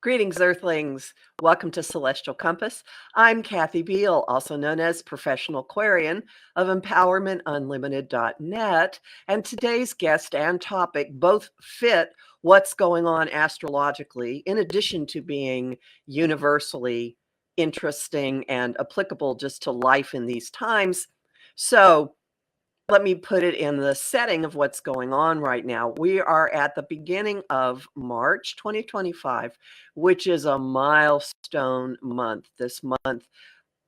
Greetings, Earthlings. Welcome to Celestial Compass. I'm Kathy Beal, also known as Professional Aquarian of EmpowermentUnlimited.net. And today's guest and topic both fit what's going on astrologically, in addition to being universally interesting and applicable just to life in these times. So, let me put it in the setting of what's going on right now. We are at the beginning of March 2025, which is a milestone month. This month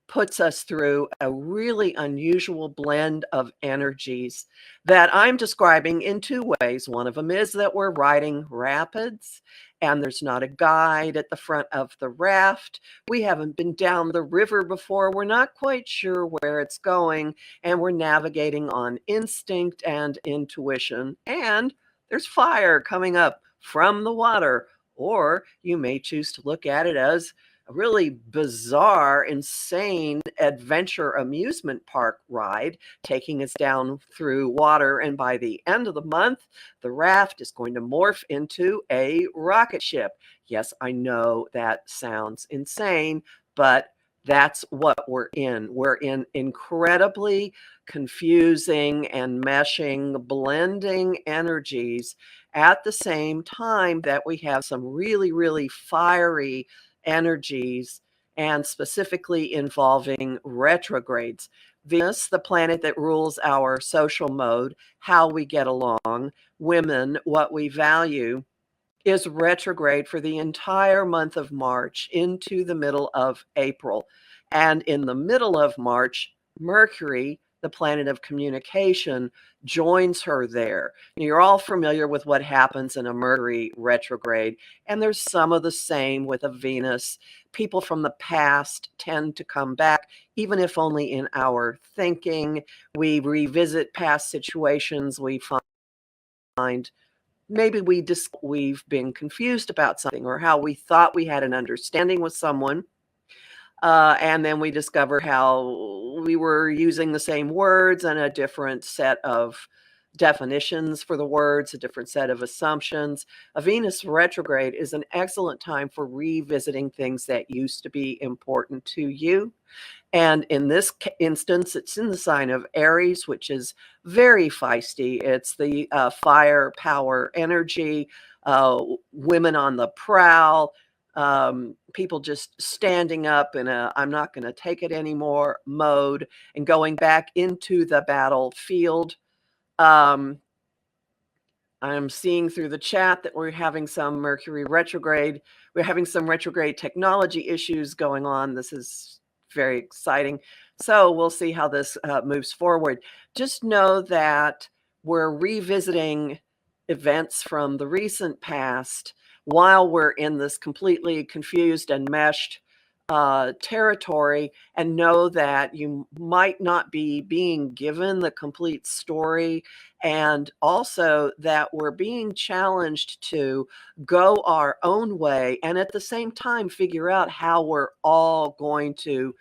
puts us through a really unusual blend of energies that I'm describing in two ways. One of them is that we're riding rapids and there's not a guide at the front of the raft. We haven't been down the river before. We're not quite sure where it's going, and we're navigating on instinct and intuition. And there's fire coming up from the water, or you may choose to look at it as a really bizarre, insane adventure amusement park ride taking us down through water. And by the end of the month, the raft is going to morph into a rocket ship. Yes, I know that sounds insane, but that's what we're in. We're in incredibly confusing and meshing, blending energies at the same time that we have some really, really fiery energies, and specifically involving retrogrades. Venus, the planet that rules our social mode, how we get along, women, what we value, is retrograde for the entire month of March into the middle of April. And in the middle of March, Mercury, the planet of communication, joins her there. You're all familiar with what happens in a Mercury retrograde, and there's some of the same with a Venus. People from the past tend to come back, even if only in our thinking. We revisit past situations. We find maybe we've been confused about something, or how we thought we had an understanding with someone. And then we discover how we were using the same words and a different set of definitions for the words, a different set of assumptions. A Venus retrograde is an excellent time for revisiting things that used to be important to you. And in this instance, it's in the sign of Aries, which is very feisty. It's the fire, power, energy, women on the prowl, people just standing up in a I'm not going to take it anymore mode and going back into the battlefield. I'm seeing through the chat that we're having some Mercury retrograde. We're having some retrograde technology issues going on. This is very exciting. So we'll see how this moves forward. Just know that we're revisiting events from the recent past while we're in this completely confused and meshed territory, and know that you might not be being given the complete story, and also that we're being challenged to go our own way and at the same time figure out how we're all going to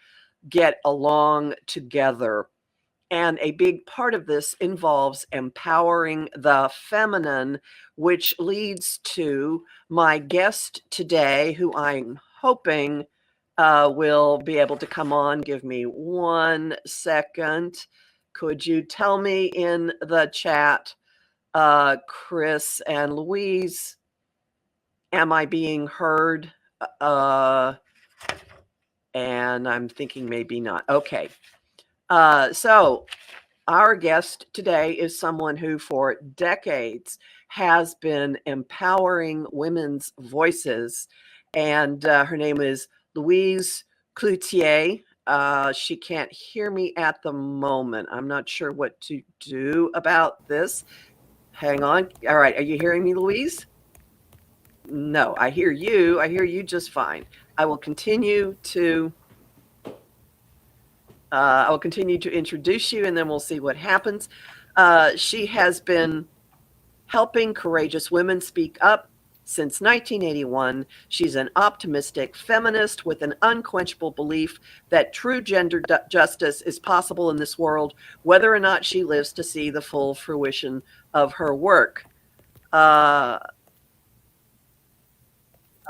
get along together. And a big part of this involves empowering the feminine, which leads to my guest today, who I'm hoping will be able to come on. Give me 1 second. Could you tell me in the chat, Chris and Louise, am I being heard? And I'm thinking maybe not. Okay. So our guest today is someone who for decades has been empowering women's voices, and her name is Louise Cloutier. She can't hear me at the moment. I'm not sure what to do about this. Hang on. All right. Are you hearing me, Louise? No, I hear you. I hear you just fine. I will continue to introduce you, and then we'll see what happens. She has been helping courageous women speak up since 1981. She's an optimistic feminist with an unquenchable belief that true gender justice is possible in this world, whether or not she lives to see the full fruition of her work.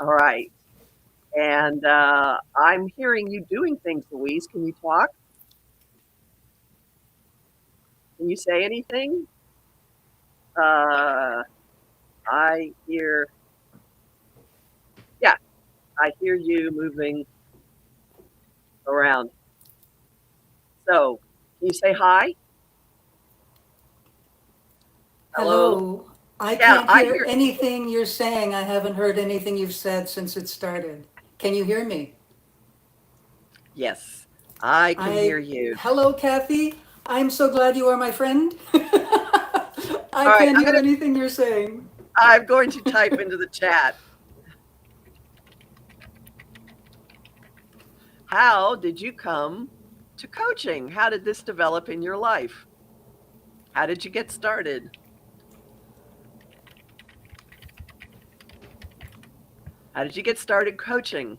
All right. And I'm hearing you doing things, Louise. Can you talk? Can you say anything? Uh, I hear, yeah, I hear you moving around. So, can you say hi? Hello? Hello. I Yeah, can't I hear hear, anything you're saying. I haven't heard anything you've said since it started. Can you hear me? yes, I can hear you. Hello, Kathy. I'm so glad you are my friend. I All right, can't hear anything you're saying. I'm going to type into the chat. How did you come to coaching? How did this develop in your life? How did you get started? How did you get started coaching?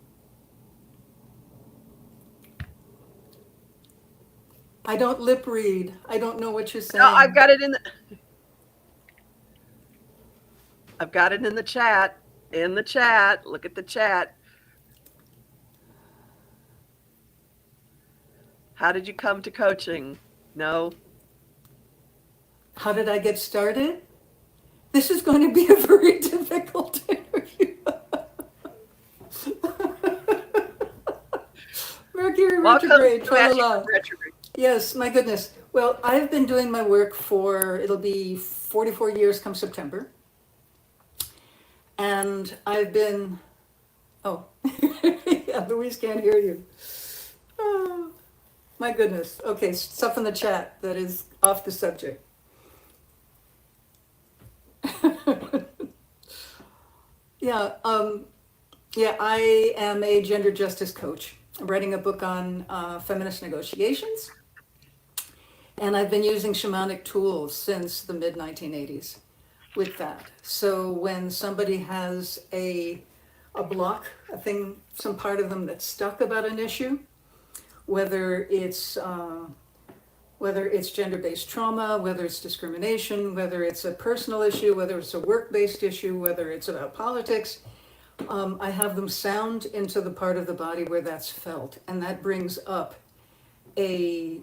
I don't lip read. I don't know what you're No, I've saying. got it in the, I've got it in the chat. In the chat. Look at the chat. How did you come to coaching? No. How did I get started? This is going to be a very difficult interview. Mercury Welcome retrograde, to tra la Magic la. Retrograde. Yes, my goodness. Well, I've been doing my work for, it'll be 44 years come September. And I've been, oh, yeah, Louise can't hear you. Oh, my goodness. Okay, stuff in the chat that is off the subject. Yeah, yeah, I am a gender justice coach. I'm writing a book on feminist negotiations, and I've been using shamanic tools since the mid 1980s with that. So when somebody has a block, a thing, some part of them that's stuck about an issue, whether it's gender-based trauma, whether it's discrimination, whether it's a personal issue, whether it's a work-based issue, whether it's about politics, I have them sound into the part of the body where that's felt, and that brings up a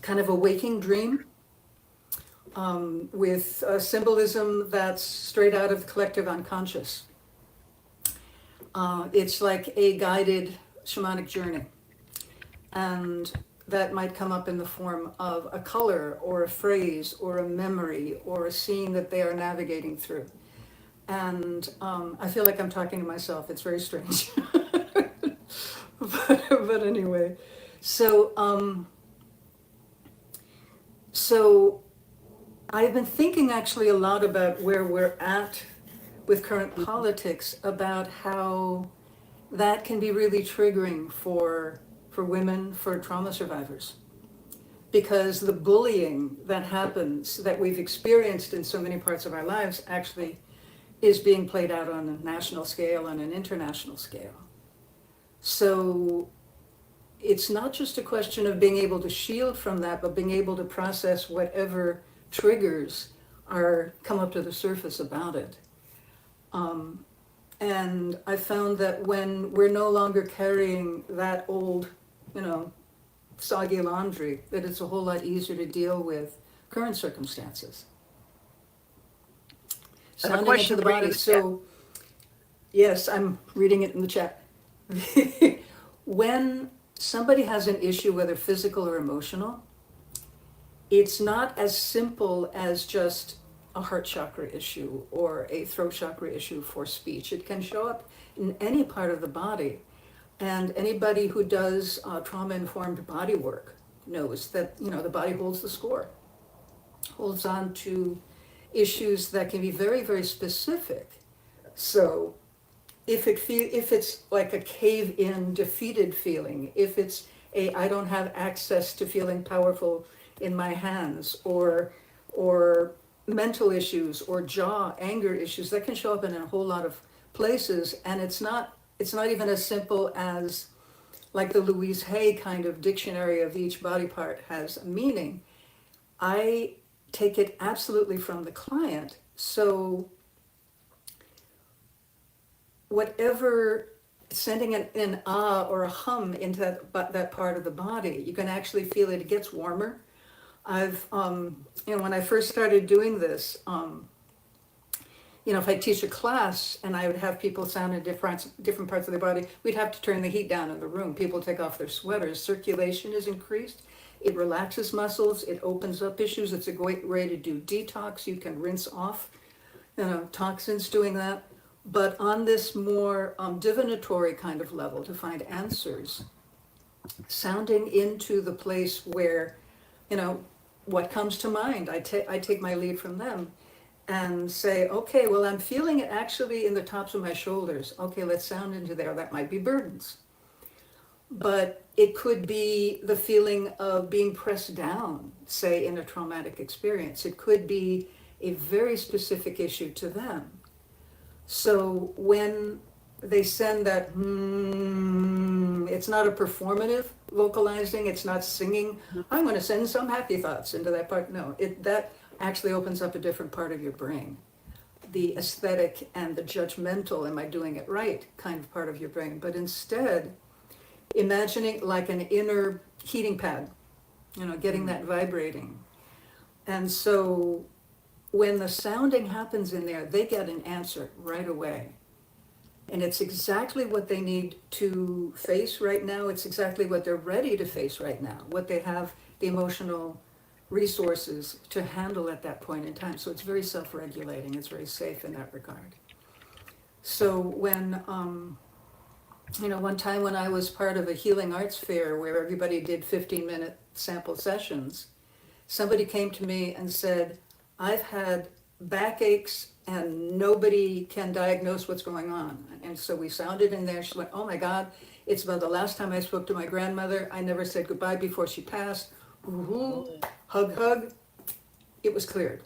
kind of a waking dream with a symbolism that's straight out of the collective unconscious. It's like a guided shamanic journey. And that might come up in the form of a color or a phrase or a memory or a scene that they are navigating through. And I feel like I'm talking to myself. It's very strange. But anyway, so so I've been thinking actually a lot about where we're at with current politics, about how that can be really triggering for women, for trauma survivors, because the bullying that happens, that we've experienced in so many parts of our lives, actually is being played out on a national scale and an international scale. So it's not just a question of being able to shield from that, but being able to process whatever triggers are come up to the surface about it. And I found that when we're no longer carrying that old, you know, soggy laundry, that it's a whole lot easier to deal with current circumstances. I have a Sounding into question the for you in body. the chat. So, yes, I'm reading it in the chat. When somebody has an issue, whether physical or emotional, it's not as simple as just a heart chakra issue or a throat chakra issue for speech. It can show up in any part of the body. And anybody who does trauma-informed body work knows that, you know, the body holds the score, holds on to issues that can be very, very specific. So if it's like a cave-in, defeated feeling, if it's a I don't have access to feeling powerful in my hands, or mental issues, or jaw anger issues, that can show up in a whole lot of places, and it's not even as simple as like the Louise Hay kind of dictionary of each body part has a meaning. I take it absolutely from the client. So whatever sending an ah or a hum into that part of the body. You can actually feel it. It gets warmer. I've, when I first started doing this, if I teach a class and I would have people sound in different parts of their body, we'd have to turn the heat down in the room. People take off their sweaters. Circulation is increased. It relaxes muscles. It opens up issues. It's a great way to do detox. You can rinse off, toxins doing that. But on this more divinatory kind of level, to find answers, sounding into the place where, what comes to mind, I take my lead from them and say, okay, well, I'm feeling it actually in the tops of my shoulders. Okay, let's sound into there. That might be burdens. But it could be the feeling of being pressed down, say, in a traumatic experience. It could be a very specific issue to them. So when they send that, it's not a performative vocalizing, it's not singing, I'm going to send some happy thoughts into that part. No, that actually opens up a different part of your brain. The aesthetic and the judgmental, am I doing it right, kind of part of your brain. But instead, imagining like an inner heating pad, getting that vibrating. And so when the sounding happens in there, they get an answer right away. And it's exactly what they need to face right now. It's exactly what they're ready to face right now, what they have the emotional resources to handle at that point in time. So it's very self-regulating. It's very safe in that regard. So when, one time when I was part of a healing arts fair where everybody did 15-minute sample sessions, somebody came to me and said, I've had backaches and nobody can diagnose what's going on. And so we sounded in there. She went, oh my God, it's about the last time I spoke to my grandmother. I never said goodbye before she passed. Ooh, hug, hug. It was cleared.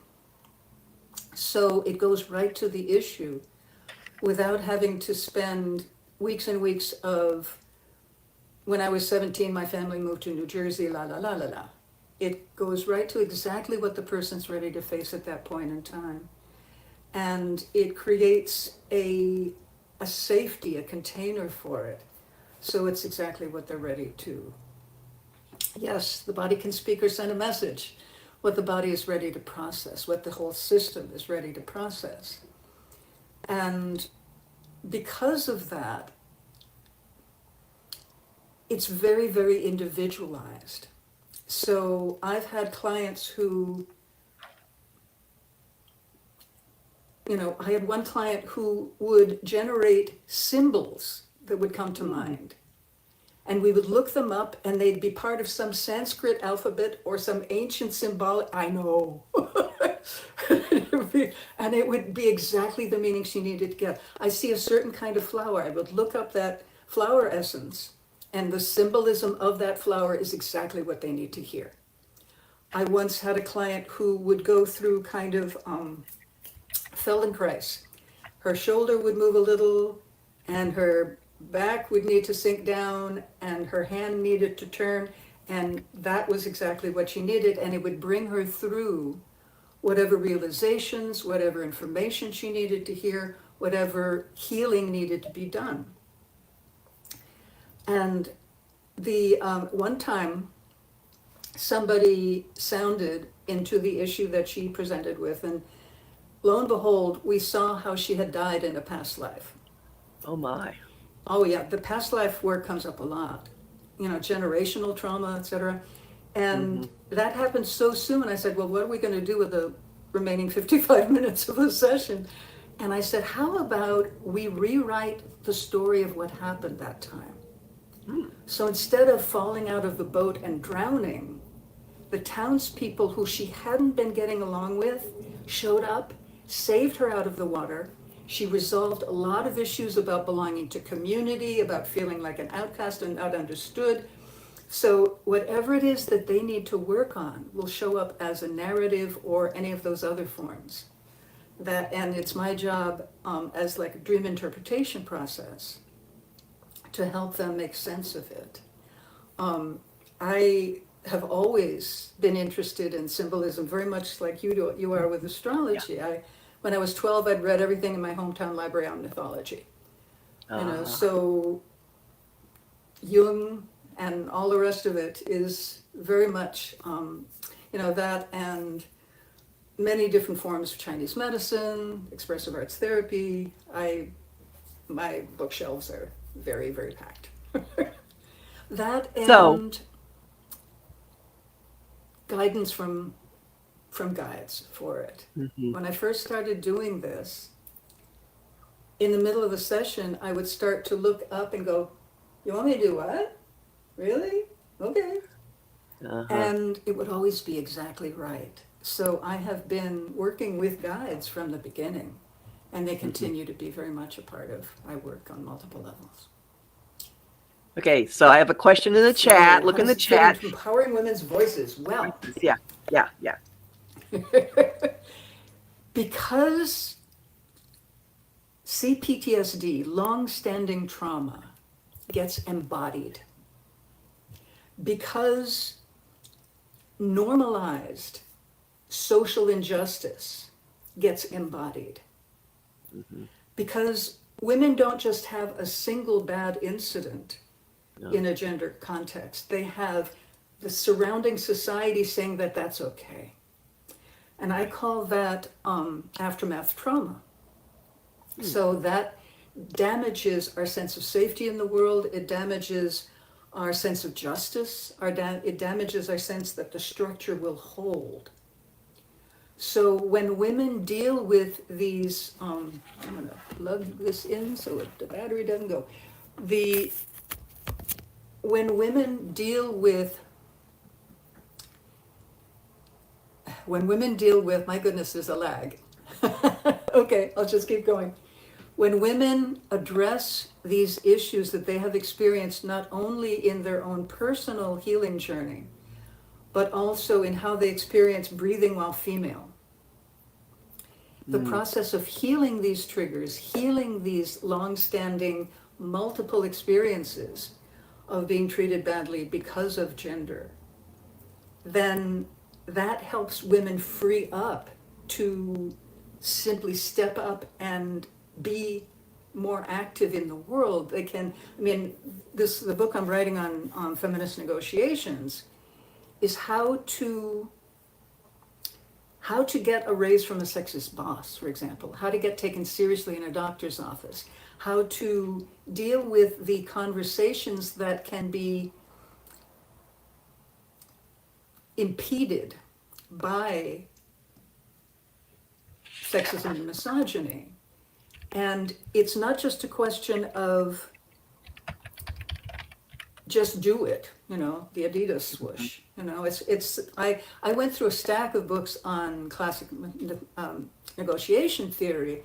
So it goes right to the issue without having to spend weeks and weeks of, when I was 17, my family moved to New Jersey, la, la, la, la, la. It goes right to exactly what the person's ready to face at that point in time. And it creates a safety, a container for it. So it's exactly what they're ready to. Yes, the body can speak or send a message. What the body is ready to process, what the whole system is ready to process. And because of that, it's very, very individualized. So I've had clients who, I had one client who would generate symbols that would come to mind. And we would look them up and they'd be part of some Sanskrit alphabet or some ancient symbolic, I know. And it would be exactly the meaning she needed to get. I see a certain kind of flower. I would look up that flower essence and the symbolism of that flower is exactly what they need to hear. I once had a client who would go through kind of Feldenkrais. Her shoulder would move a little and her back would need to sink down and her hand needed to turn, and that was exactly what she needed, and it would bring her through whatever realizations, whatever information she needed to hear, whatever healing needed to be done. And the one time somebody sounded into the issue that she presented with, and lo and behold, we saw how she had died in a past life. Oh my. Oh yeah, the past life work comes up a lot, generational trauma, etc. And that happened so soon. I said, well, what are we going to do with the remaining 55 minutes of the session? And I said, how about we rewrite the story of what happened that time? So instead of falling out of the boat and drowning, the townspeople who she hadn't been getting along with showed up, saved her out of the water. She resolved a lot of issues about belonging to community, about feeling like an outcast and not understood. So whatever it is that they need to work on will show up as a narrative or any of those other forms. And it's my job as like a dream interpretation process to help them make sense of it. I have always been interested in symbolism, very much like you are with astrology. Yeah. When I was 12, I'd read everything in my hometown library on mythology. So Jung and all the rest of it is very much, that, and many different forms of Chinese medicine, expressive arts therapy. My bookshelves are very, very packed. That So, and guidance from guides for it. mhm. When I first started doing this, in the middle of a session, I would start to look up and go, "You want me to do what? Really? Okay." Uh-huh. And it would always be exactly right. So I have been working with guides from the beginning, and they continue to be very much a part of my work on multiple levels. Okay, so I have a question in the chat. So, Look how in the does it fit chat. into empowering women's voices? Well, Yeah, yeah, yeah. because CPTSD, long-standing trauma, gets embodied, because normalized social injustice gets embodied, because women don't just have a single bad incident No. in a gender context. They have the surrounding society saying that that's okay. And I call that aftermath trauma. So that damages our sense of safety in the world. It damages our sense of justice. It damages our sense that the structure will hold. So when women deal with these, I'm going to plug this in so the battery doesn't go. When women deal with, my goodness, there's a lag. Okay, I'll just keep going. When women address these issues that they have experienced not only in their own personal healing journey, but also in how they experience breathing while female, the process of healing these triggers, healing these long-standing multiple experiences of being treated badly because of gender, then that helps women free up to simply step up and be more active in the world. They can, the book I'm writing on feminist negotiations is how to get a raise from a sexist boss, for example, how to get taken seriously in a doctor's office, how to deal with the conversations that can be impeded by sexism and misogyny. And it's not just a question of just do it, the Adidas swoosh. I went through a stack of books on classic negotiation theory,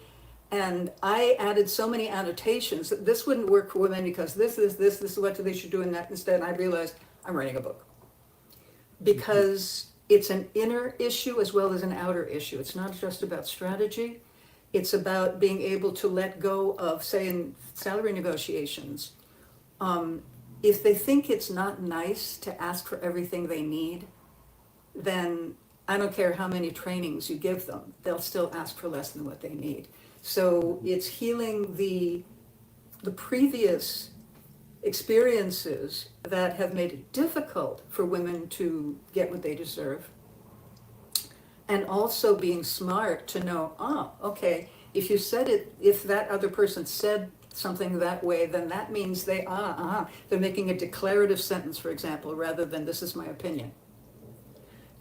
and I added so many annotations that this wouldn't work for women because this is what they should do in that instead. And I realized I'm writing a book because it's an inner issue as well as an outer issue. It's not just about strategy. It's about being able to let go of, say, in salary negotiations, if they think it's not nice to ask for everything they need, then I don't care how many trainings you give them, they'll still ask for less than what they need. So it's healing the previous experiences that have made it difficult for women to get what they deserve. And also being smart to know, okay, if that other person said something that way, then that means they're making a declarative sentence, for example, rather than this is my opinion.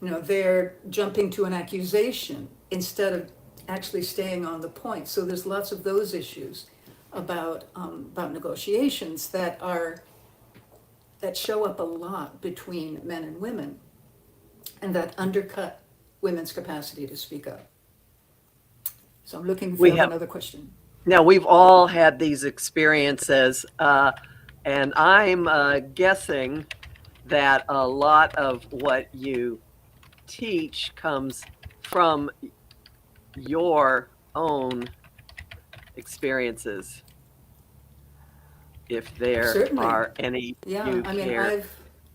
They're jumping to an accusation instead of actually staying on the point. So there's lots of those issues about negotiations that show up a lot between men and women, and that undercut women's capacity to speak up. So I'm looking for another question. Now, we've all had these experiences, and I'm guessing that a lot of what you teach comes from your own experiences, if there Certainly. are any you care I've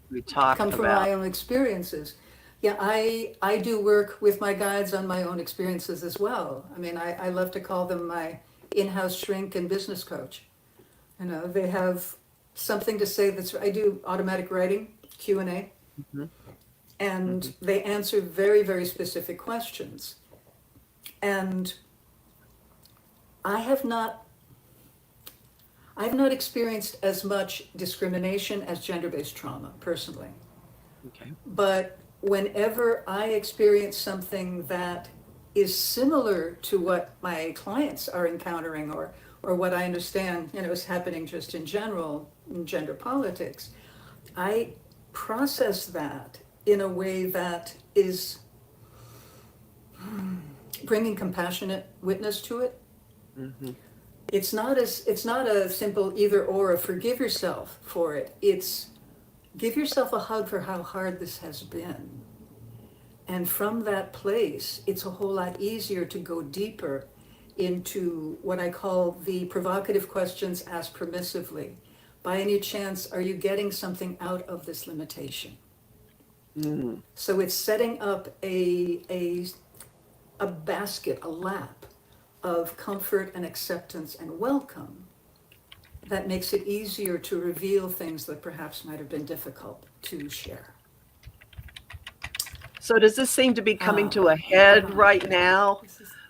we talk come from about. my own experiences. Yeah, I do work with my guides on my own experiences as well. I love to call them my in-house shrink and business coach. You know, they have something to say that's, I do automatic writing, Q&A, Hmm. and they answer very, very specific questions. And I have not experienced as much discrimination as gender-based trauma, personally. Okay. But whenever I experience something that is similar to what my clients are encountering, or what I understand, you know, is happening just in general in gender politics, I process that in a way that is bringing compassionate witness to it. Hmm. It's not a simple either or, a forgive yourself for it. It's give yourself a hug for how hard this has been. And from that place, it's a whole lot easier to go deeper into what I call the provocative questions asked permissively. By any chance, are you getting something out of this limitation? Mm. So it's setting up a basket, a lap of comfort and acceptance and welcome that makes it easier to reveal things that perhaps might have been difficult to share. So does this seem to be coming to a Hold head on. right now,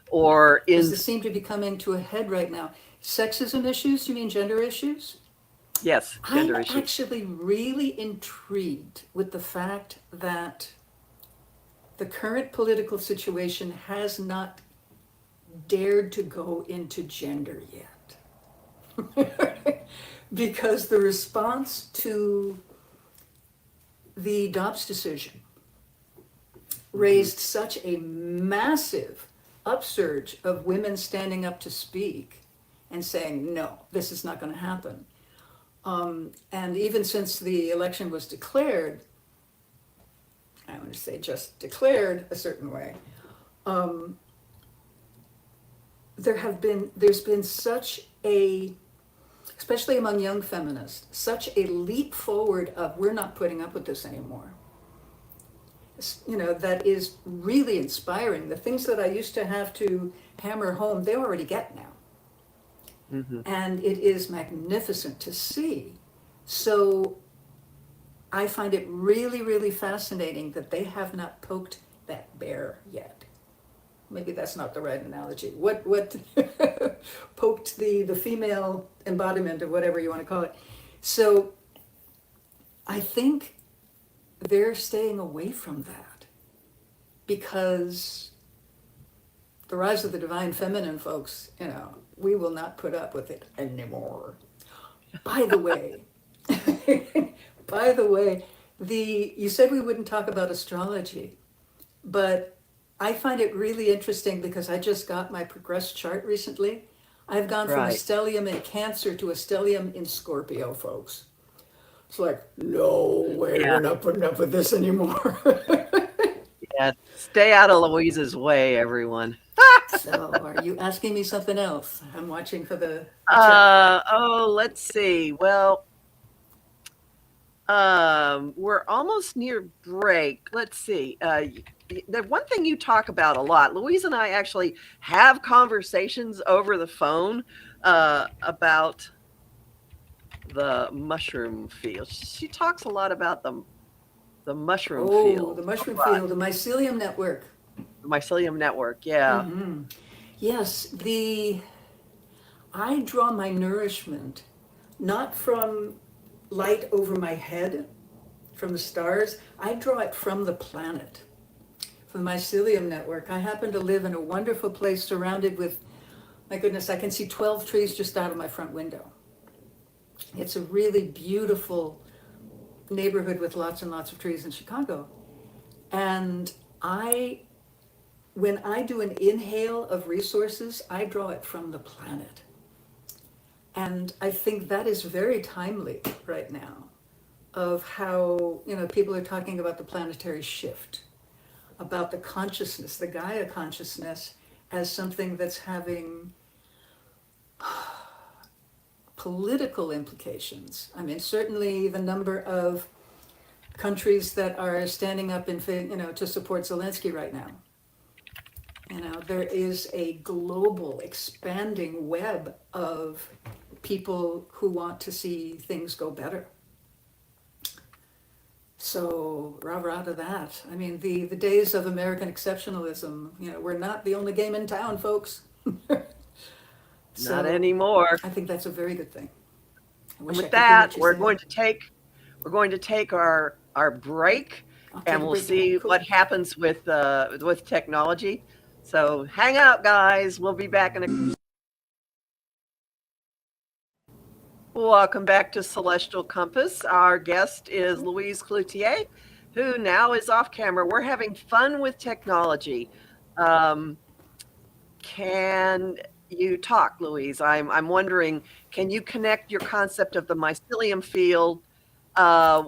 or Does this is seem to be coming to a head right now? Sexism issues, you mean gender issues? yes, I'm gender issues? actually really intrigued with the fact that the current political situation has not dared to go into gender yet. Because the response to the Dobbs decision raised such a massive upsurge of women standing up to speak and saying, no, this is not going to happen. And even since the election was declared, I want to say just declared a certain way, there's been such a, especially among young feminists, such a leap forward of we're not putting up with this anymore. You know, that is really inspiring. The things that I used to have to hammer home, they already get now. Hmm. And it is magnificent to see. So I find it really, really fascinating that they have not poked that bear yet. Maybe that's not the right analogy. What poked the female embodiment of whatever you want to call it. So I think they're staying away from that because the rise of the divine feminine, folks, you know, we will not put up with it anymore. By the way, you said we wouldn't talk about astrology, but I find it really interesting because I just got my progress chart recently. I've gone from a Right. stellium in Cancer to a stellium in Scorpio, folks. It's like, no way, Yeah. we're not putting up with this anymore. Yeah. Stay out of Louise's way, everyone. So, are you asking me something else? I'm watching for the chat. Let's see. Well, we're almost near break. Let's see. The one thing you talk about a lot, Louise and I actually have conversations over the phone about the mushroom field. She talks a lot about the mushroom Oh, the field, mushroom field, the mycelium network. the mycelium network. Yeah. Mm-hmm. Yes, I draw my nourishment not from light over my head, from the stars. I draw it from the planet, from the mycelium network. I happen to live in a wonderful place surrounded with, my goodness, I can see 12 trees just out of my front window. It's a really beautiful neighborhood with lots and lots of trees in Chicago. And when I do an inhale of resources, I draw it from the planet. And I think that is very timely right now, of how, you know, people are talking about the planetary shift, about the consciousness, the Gaia consciousness, as something that's having political implications. I mean, certainly the number of countries that are standing up to support Zelensky right now. You know, there is a global expanding web of people who want to see things go better. So rah to that. I mean, the days of American exceptionalism, we're not the only game in town, folks. So Not anymore. I think that's a very good thing. And with that, we're going to take our break, and we'll see what happens with technology. So hang out, guys. We'll be back in a. Welcome back to Celestial Compass. Our guest is Louise Cloutier, who now is off camera. We're having fun with technology. Can you talk, Louise? I'm wondering, can you connect your concept of the mycelium field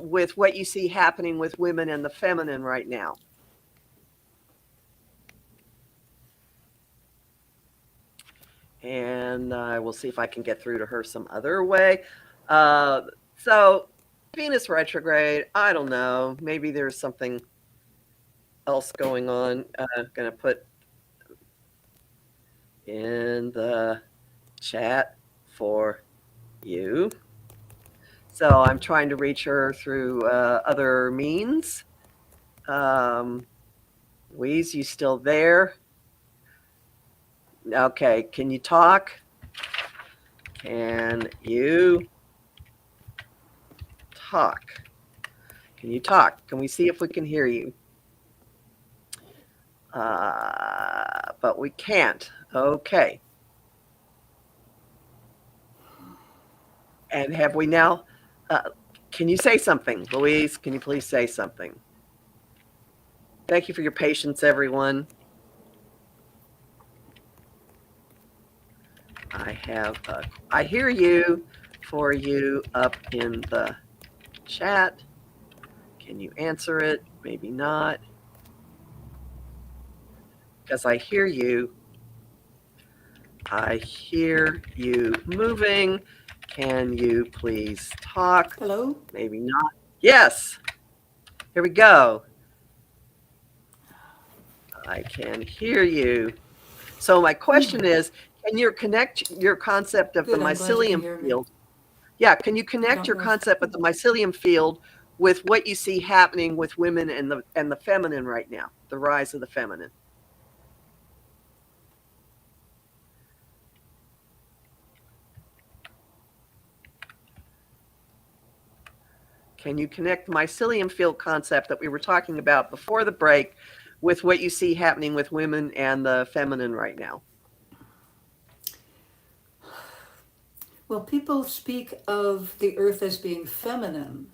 with what you see happening with women and the feminine right now? And I will see if I can get through to her some other way. So Venus retrograde, I don't know. Maybe there's something else going on. Going to put in the chat for you. So I'm trying to reach her through other means. Louise, you still there? Okay, can you talk? Can you talk? Can you talk? Can we see if we can hear you? But we can't. Okay. And have we now? Can you say something? Louise, can you please say something? Thank you for your patience, everyone. I hear you for you up in the chat. Can you answer it? Maybe not. Because I hear you. I hear you moving. Can you please talk? Hello? Maybe not. Yes. Here we go. I can hear you. So my question is, can you connect your concept of the mycelium field? Yeah, can you connect your concept of the mycelium field with what you see happening with women and the feminine right now, the rise of the feminine? Can you connect the mycelium field concept that we were talking about before the break with what you see happening with women and the feminine right now? Well, people speak of the earth as being feminine,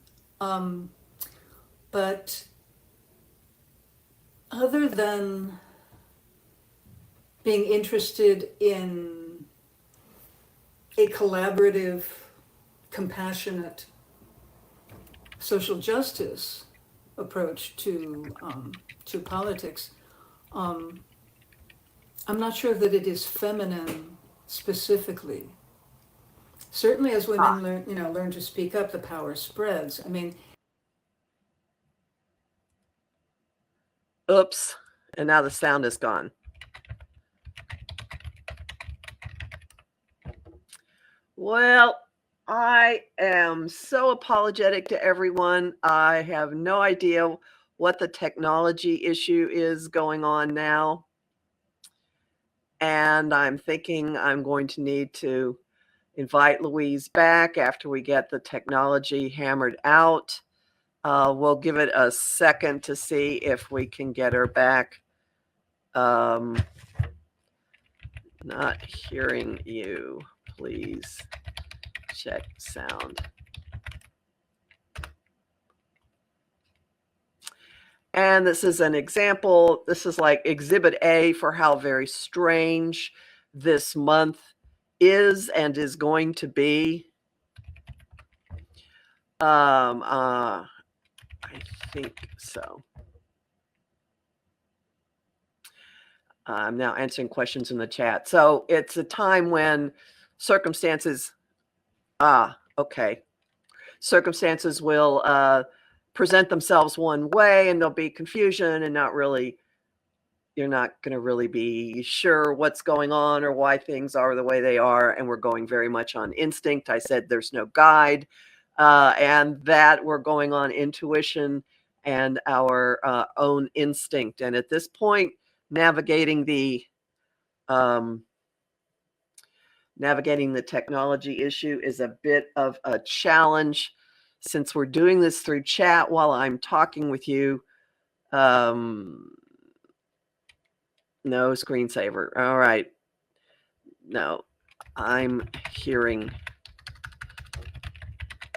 but other than being interested in a collaborative, compassionate social justice approach to politics, I'm not sure that it is feminine specifically. Certainly, as women learn to speak up, the power spreads. I mean, oops, and now the sound is gone. Well, I am so apologetic to everyone. I have no idea what the technology issue is going on now. And I'm thinking I'm going to need to invite Louise back after we get the technology hammered out. We'll give it a second to see if we can get her back. Not hearing you. Please check sound. And this is an example. This is like exhibit A for how very strange this month is and is going to be. I think so. I'm now answering questions in the chat. So it's a time when circumstances, circumstances will present themselves one way and there'll be confusion and not really you're not going to really be sure what's going on or why things are the way they are. And we're going very much on instinct. I said there's no guide, and that we're going on intuition and our own instinct. And at this point, navigating the technology issue is a bit of a challenge, since we're doing this through chat while I'm talking with you. No screensaver. All right. No, I'm hearing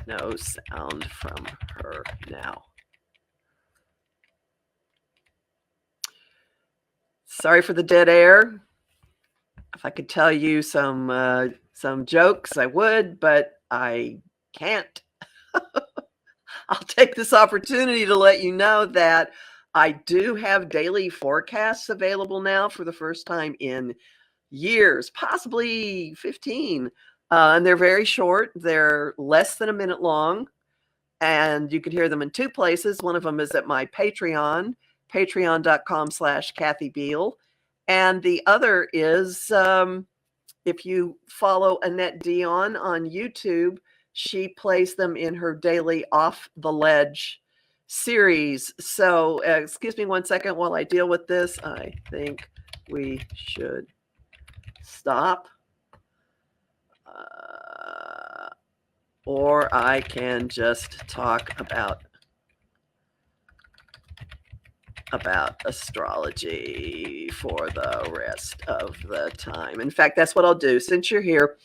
no sound from her now. Sorry for the dead air. If I could tell you some jokes, I would, but I can't. I'll take this opportunity to let you know that I do have daily forecasts available now for the first time in years, possibly 15. And they're very short. They're less than a minute long. And you can hear them in two places. One of them is at my Patreon, patreon.com/Kathy Beal. And the other is if you follow Annette Dion on YouTube, she plays them in her daily Off the Ledge series. So excuse me one second while I deal with this. I think we should stop. Or I can just talk about astrology for the rest of the time. In fact, that's what I'll do. Since you're here,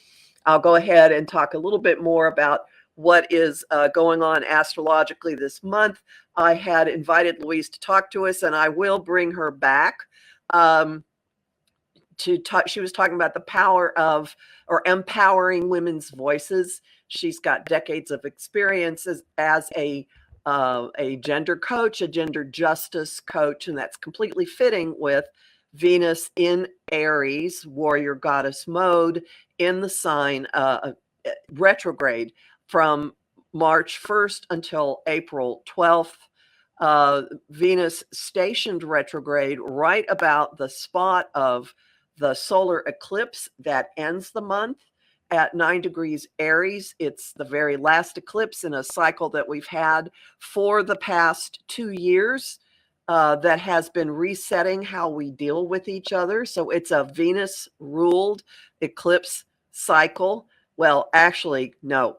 I'll go ahead and talk a little bit more about what is going on astrologically this month. I had invited Louise to talk to us, and I will bring her back to talk. She was talking about the power of, or empowering women's voices. She's got decades of experience as a gender coach, a gender justice coach, and that's completely fitting with Venus in Aries, warrior goddess mode, in the sign retrograde from March 1st until April 12th. Venus stationed retrograde right about the spot of the solar eclipse that ends the month at 9 degrees Aries. It's the very last eclipse in a cycle that we've had for the past 2 years that has been resetting how we deal with each other. So it's a Venus-ruled eclipse cycle. Well, actually, no,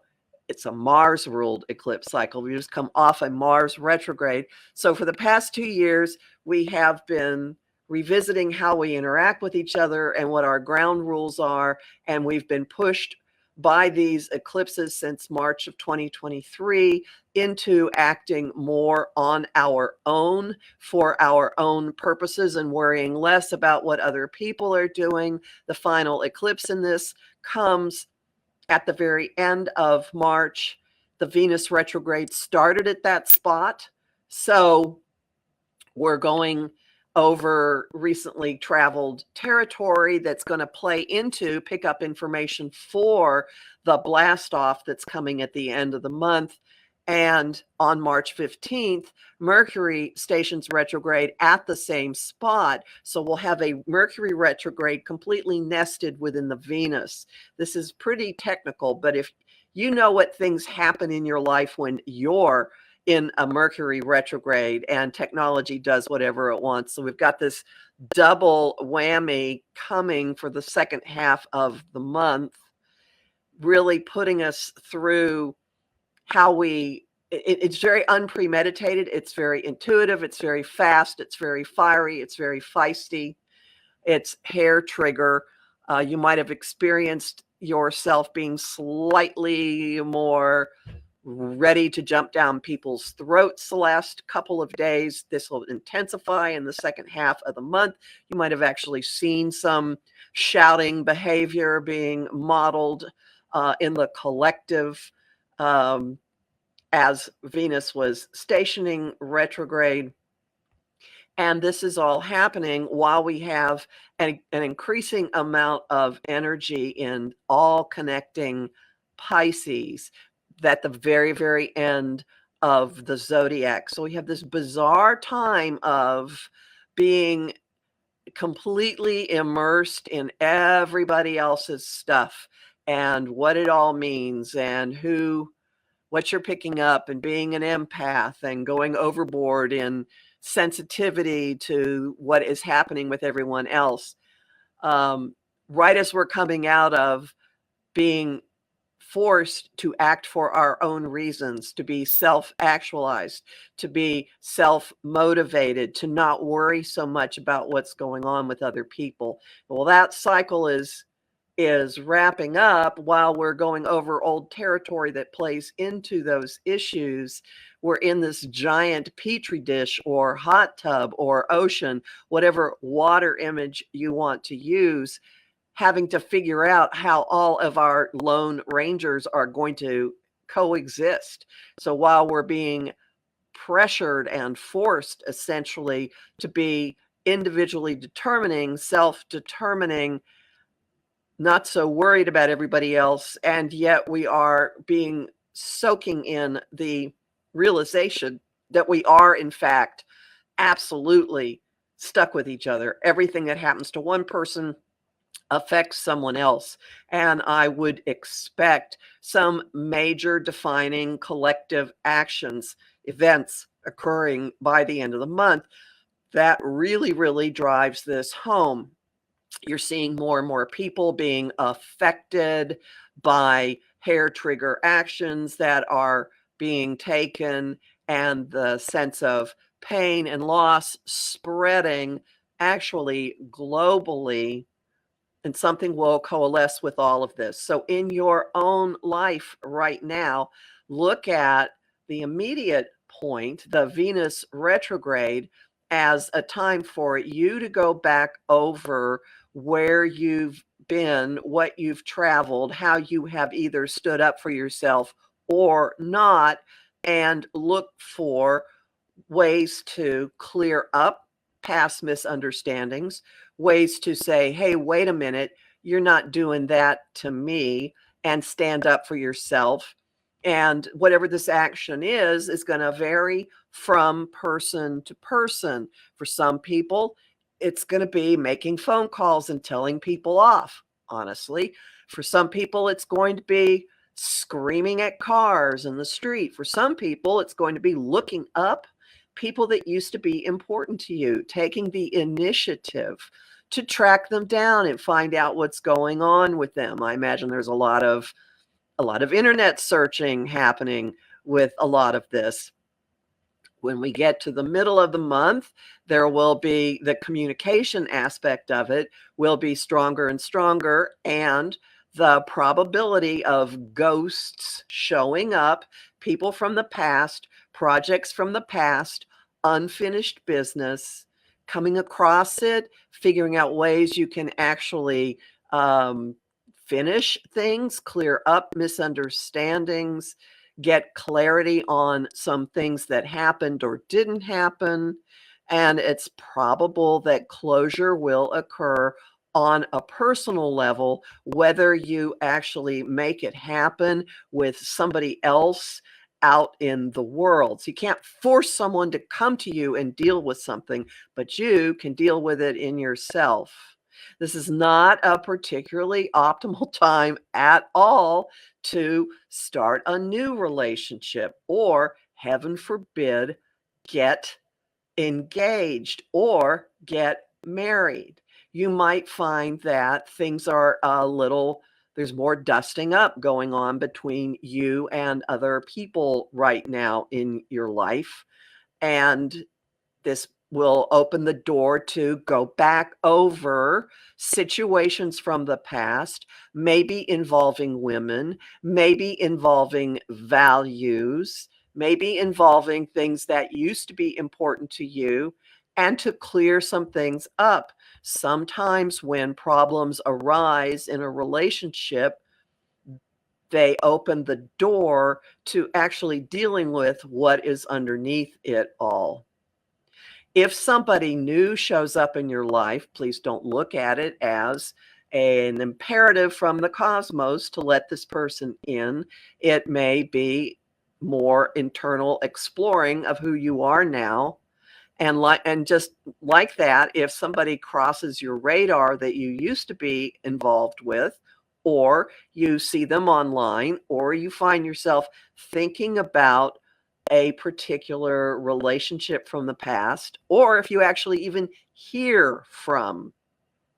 it's a Mars-ruled eclipse cycle. We just come off a Mars retrograde. So for the past 2 years, we have been revisiting how we interact with each other and what our ground rules are. And we've been pushed by these eclipses since March of 2023 into acting more on our own for our own purposes and worrying less about what other people are doing. The final eclipse in this comes at the very end of March. The Venus retrograde started at that spot. So we're going over recently traveled territory that's going to pick up information for the blast off that's coming at the end of the month. And on March 15th, Mercury stations retrograde at the same spot. So we'll have a Mercury retrograde completely nested within the Venus. This is pretty technical, but if you know what things happen in your life when you're in a Mercury retrograde and technology does whatever it wants. So we've got this double whammy coming for the second half of the month, really putting us through how it's very unpremeditated. It's very intuitive. It's very fast. It's very fiery. It's very feisty. It's hair trigger. You might have experienced yourself being slightly more ready to jump down people's throats the last couple of days. This will intensify in the second half of the month. You might have actually seen some shouting behavior being modeled in the collective as Venus was stationing retrograde. And this is all happening while we have an increasing amount of energy in all connecting Pisces at the very, very end of the zodiac. So we have this bizarre time of being completely immersed in everybody else's stuff and what it all means and what you're picking up and being an empath and going overboard in sensitivity to what is happening with everyone else. Right as we're coming out of being forced to act for our own reasons, to be self-actualized, to be self-motivated, to not worry so much about what's going on with other people. Well, that cycle is wrapping up while we're going over old territory that plays into those issues. We're in this giant petri dish or hot tub or ocean, whatever water image you want to use, having to figure out how all of our lone rangers are going to coexist. So while we're being pressured and forced essentially to be individually determining, self-determining, not so worried about everybody else, and yet we are being soaking in the realization that we are in fact absolutely stuck with each other. Everything that happens to one person affects someone else. And I would expect some major defining collective actions, events occurring by the end of the month that really, really drives this home. You're seeing more and more people being affected by hair trigger actions that are being taken, and the sense of pain and loss spreading actually globally, and something will coalesce with all of this. So in your own life right now, look at the immediate point, the Venus retrograde, as a time for you to go back over where you've been, what you've traveled, how you have either stood up for yourself or not, and look for ways to clear up past misunderstandings, ways to say, hey, wait a minute, you're not doing that to me, and stand up for yourself. And whatever this action is going to vary from person to person. For some people, it's going to be making phone calls and telling people off, honestly. For some people, it's going to be screaming at cars in the street. For some people, it's going to be looking up people that used to be important to you, taking the initiative to track them down and find out what's going on with them. I imagine there's a lot of internet searching happening with a lot of this. When we get to the middle of the month, there will be the communication aspect of it will be stronger and stronger, and the probability of ghosts showing up, people from the past, projects from the past, unfinished business, coming across it, figuring out ways you can actually finish things, clear up misunderstandings, get clarity on some things that happened or didn't happen. And it's probable that closure will occur on a personal level, whether you actually make it happen with somebody else out in the world. So you can't force someone to come to you and deal with something, but you can deal with it in yourself. This is not a particularly optimal time at all to start a new relationship or, heaven forbid, get engaged or get married. You might find that things are there's more dusting up going on between you and other people right now in your life. And this will open the door to go back over situations from the past, maybe involving women, maybe involving values, maybe involving things that used to be important to you, and to clear some things up. Sometimes when problems arise in a relationship, they open the door to actually dealing with what is underneath it all. If somebody new shows up in your life, please don't look at it as an imperative from the cosmos to let this person in. It may be more internal exploring of who you are now. And just like that, if somebody crosses your radar that you used to be involved with, or you see them online, or you find yourself thinking about a particular relationship from the past, or if you actually even hear from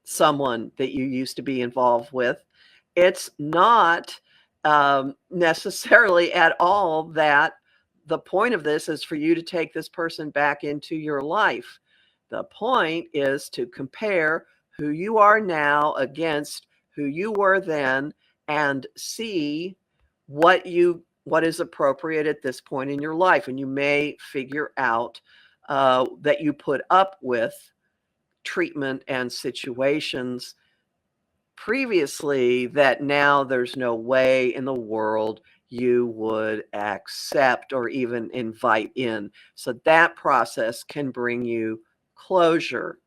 someone that you used to be involved with, it's not necessarily at all that the point of this is for you to take this person back into your life. The point is to compare who you are now against who you were then and see what is appropriate at this point in your life. And you may figure out that you put up with treatment and situations previously that now there's no way in the world you would accept or even invite in. So that process can bring you closure.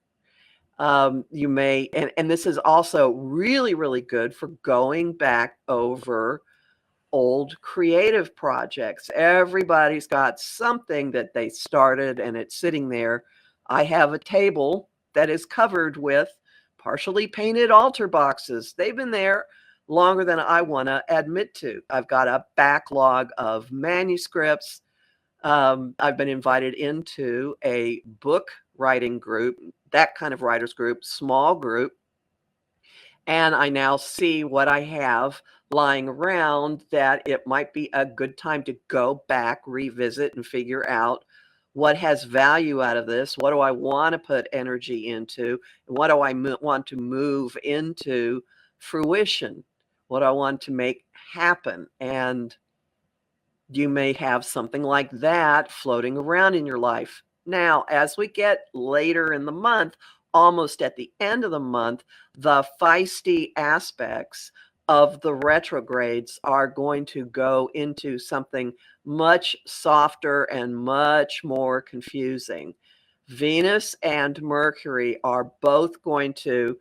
You may, and this is also really, really good for going back over old creative projects. Everybody's got something that they started and it's sitting there. I have a table that is covered with partially painted altar boxes. They've been there longer than I want to admit to. I've got a backlog of manuscripts. I've been invited into a book writing group, that kind of writers group, small group. And I now see what I have lying around that it might be a good time to go back, revisit, and figure out what has value out of this. What do I want to put energy into? And what do I want to move into fruition? What do I want to make happen? And you may have something like that floating around in your life. Now, as we get later in the month, almost at the end of the month, the feisty aspects of the retrogrades are going to go into something much softer and much more confusing. Venus and Mercury are both going to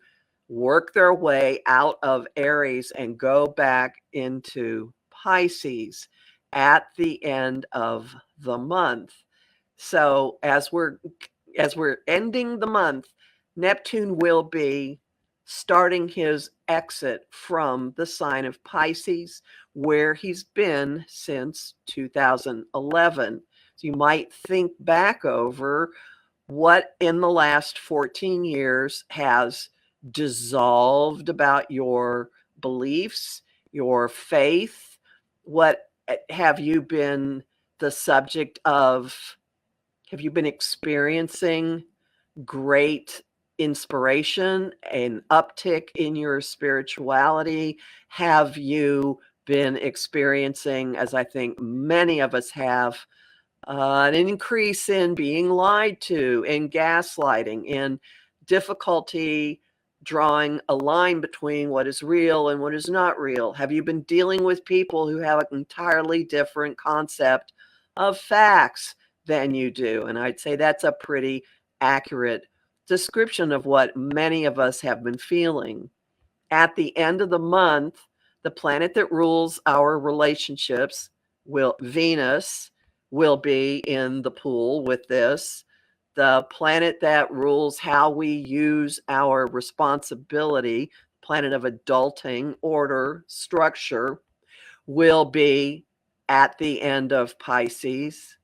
work their way out of Aries and go back into Pisces at the end of the month. So as we're ending the month, Neptune will be starting his exit from the sign of Pisces, where he's been since 2011. So you might think back over what in the last 14 years has dissolved about your beliefs, your faith. What have you been the subject of? Have you been experiencing great inspiration, an uptick in your spirituality? Have you been experiencing, as I think many of us have, an increase in being lied to, in gaslighting, in difficulty drawing a line between what is real and what is not real? Have you been dealing with people who have an entirely different concept of facts than you do? And I'd say that's a pretty accurate description of what many of us have been feeling. At the end of the month, the planet that rules our relationships, Venus, will be in the pool with this. The planet that rules how we use our responsibility, planet of adulting, order, structure, will be at the end of Pisces.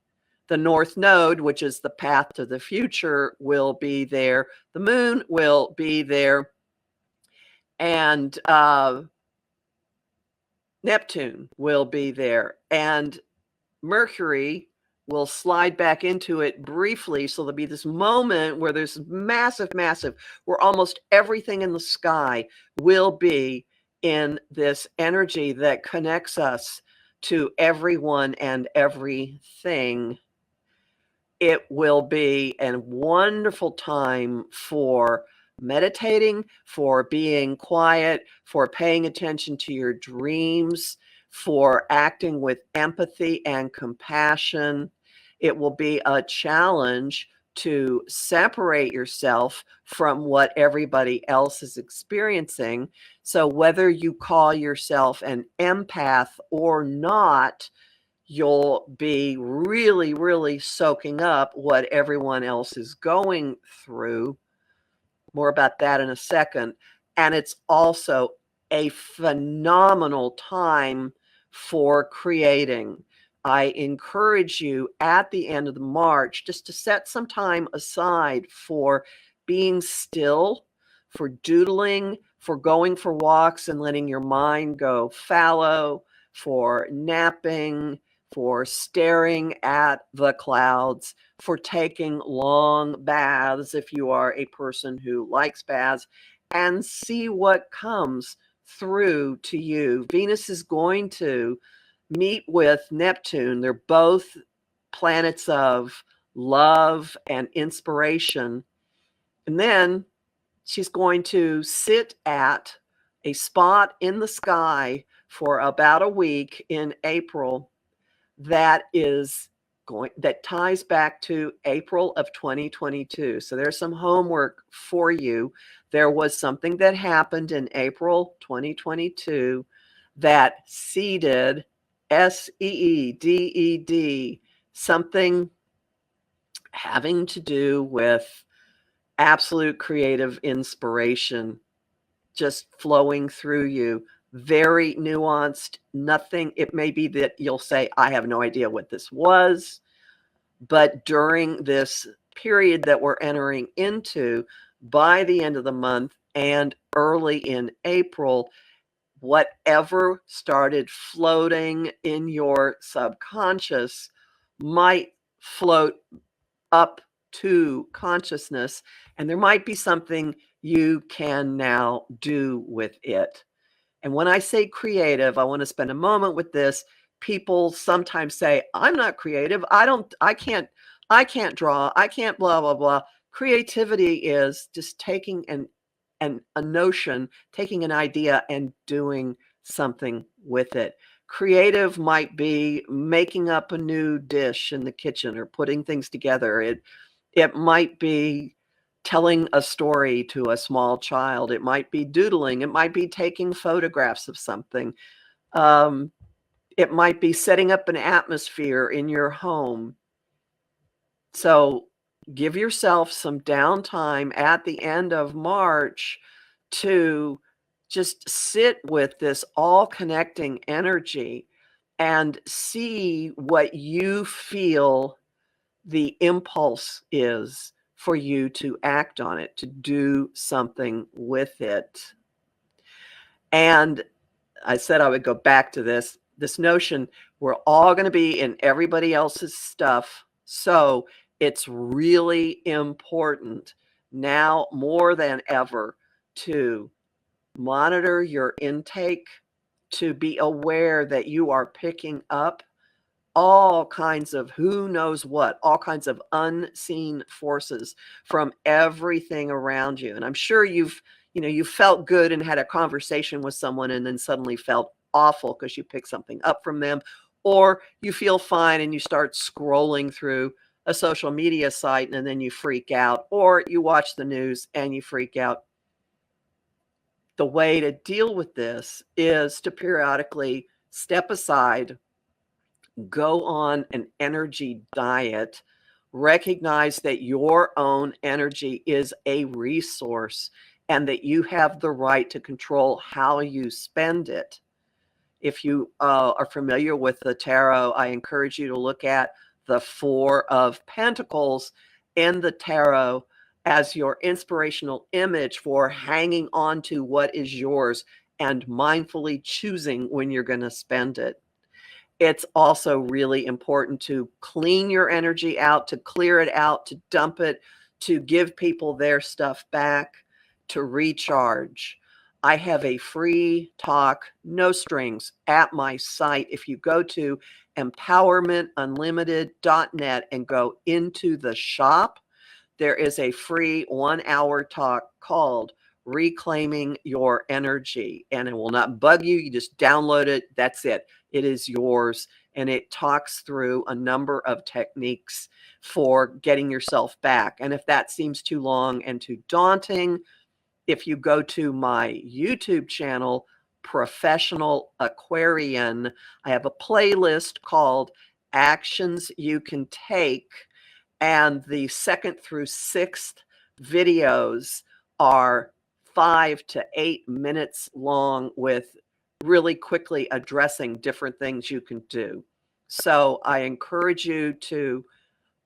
The North Node, which is the path to the future, will be there. The moon will be there. And Neptune will be there. And Mercury will slide back into it briefly. So there'll be this moment where there's massive, where almost everything in the sky will be in this energy that connects us to everyone and everything. It will be a wonderful time for meditating, for being quiet, for paying attention to your dreams, for acting with empathy and compassion. It will be a challenge to separate yourself from what everybody else is experiencing. So whether you call yourself an empath or not, you'll be really, really soaking up what everyone else is going through. More about that in a second. And it's also a phenomenal time for creating. I encourage you at the end of the March just to set some time aside for being still, for doodling, for going for walks and letting your mind go fallow, for napping, for staring at the clouds, for taking long baths if you are a person who likes baths, and see what comes through to you. Venus is going to meet with Neptune. They're both planets of love and inspiration. And then she's going to sit at a spot in the sky for about a week in April that ties back to April of 2022. So there's some homework for you. There was something that happened in April 2022 that seeded, SEEDED, something having to do with absolute creative inspiration just flowing through you. Very nuanced, nothing. It may be that you'll say, I have no idea what this was. But during this period that we're entering into, by the end of the month and early in April, whatever started floating in your subconscious might float up to consciousness, and there might be something you can now do with it. And when I say creative, I want to spend a moment with this. People sometimes say, I'm not creative. I can't draw. I can't blah, blah, blah. Creativity is just taking a notion, taking an idea and doing something with it. Creative might be making up a new dish in the kitchen or putting things together. It might be telling a story to a small child. It might be doodling. It might be taking photographs of something. It might be setting up an atmosphere in your home. So give yourself some downtime at the end of March to just sit with this all connecting energy and see what you feel the impulse is for you to act on it, to do something with it. And I said I would go back to this notion, we're all going to be in everybody else's stuff. So it's really important now more than ever to monitor your intake, to be aware that you are picking up all kinds of who knows what, all kinds of unseen forces from everything around you. And I'm sure you felt good and had a conversation with someone and then suddenly felt awful because you picked something up from them, or you feel fine and you start scrolling through a social media site and then you freak out, or you watch the news and you freak out. The way to deal with this is to periodically step aside, go on an energy diet, recognize that your own energy is a resource and that you have the right to control how you spend it. If you are familiar with the tarot, I encourage you to look at the Four of Pentacles in the tarot as your inspirational image for hanging on to what is yours and mindfully choosing when you're going to spend it. It's also really important to clean your energy out, to clear it out, to dump it, to give people their stuff back, to recharge. I have a free talk, no strings, at my site. If you go to empowermentunlimited.net and go into the shop, there is a free 1-hour talk called Reclaiming Your Energy. And it will not bug you. You just download it. That's it. It is yours. And it talks through a number of techniques for getting yourself back. And if that seems too long and too daunting, if you go to my YouTube channel, professional Aquarian. I have a playlist called Actions You Can Take, and the 2nd through 6th videos are 5 to 8 minutes long with really quickly addressing different things you can do. So I encourage you to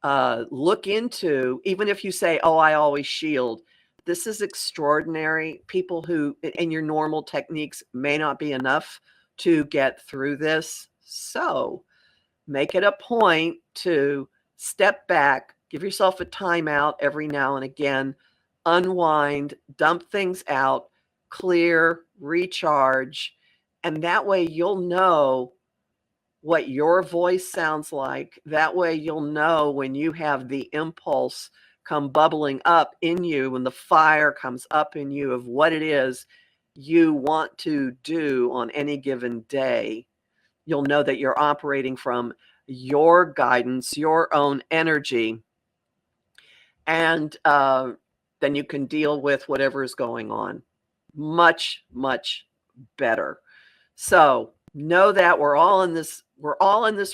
look into, even if you say, oh, I always shield, this is extraordinary. People who, in your normal techniques, may not be enough to get through this. So make it a point to step back, give yourself a timeout every now and again, unwind, dump things out, clear, recharge, and that way you'll know what your voice sounds like. That way you'll know when you have the impulse come bubbling up in you, when the fire comes up in you of what it is you want to do on any given day. You'll know that you're operating from your guidance, your own energy, and then you can deal with whatever is going on much, much better. So know that we're all in this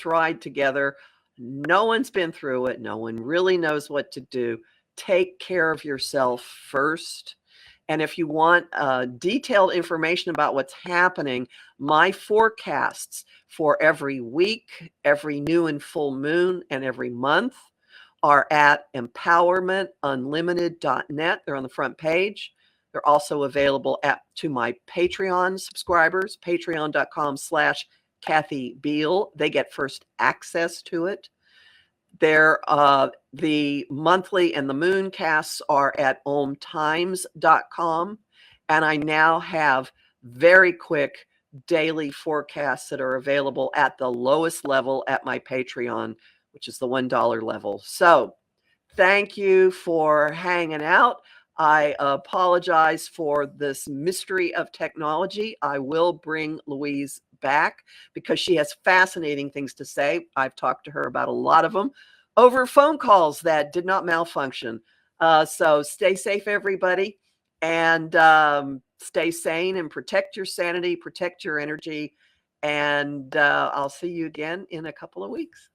ride together. No one's been through it. No one really knows what to do. Take care of yourself first. And if you want detailed information about what's happening, my forecasts for every week, every new and full moon, and every month are at empowermentunlimited.net. They're on the front page. They're also available to my Patreon subscribers, patreon.com/Kathy Beal. They get first access to it. The monthly and the moon casts are at omtimes.com. And I now have very quick daily forecasts that are available at the lowest level at my Patreon, which is the $1 level. So thank you for hanging out. I apologize for this mystery of technology. I will bring Louise back because she has fascinating things to say. I've talked to her about a lot of them over phone calls that did not malfunction. So stay safe, everybody, and stay sane and protect your sanity, protect your energy. And I'll see you again in a couple of weeks.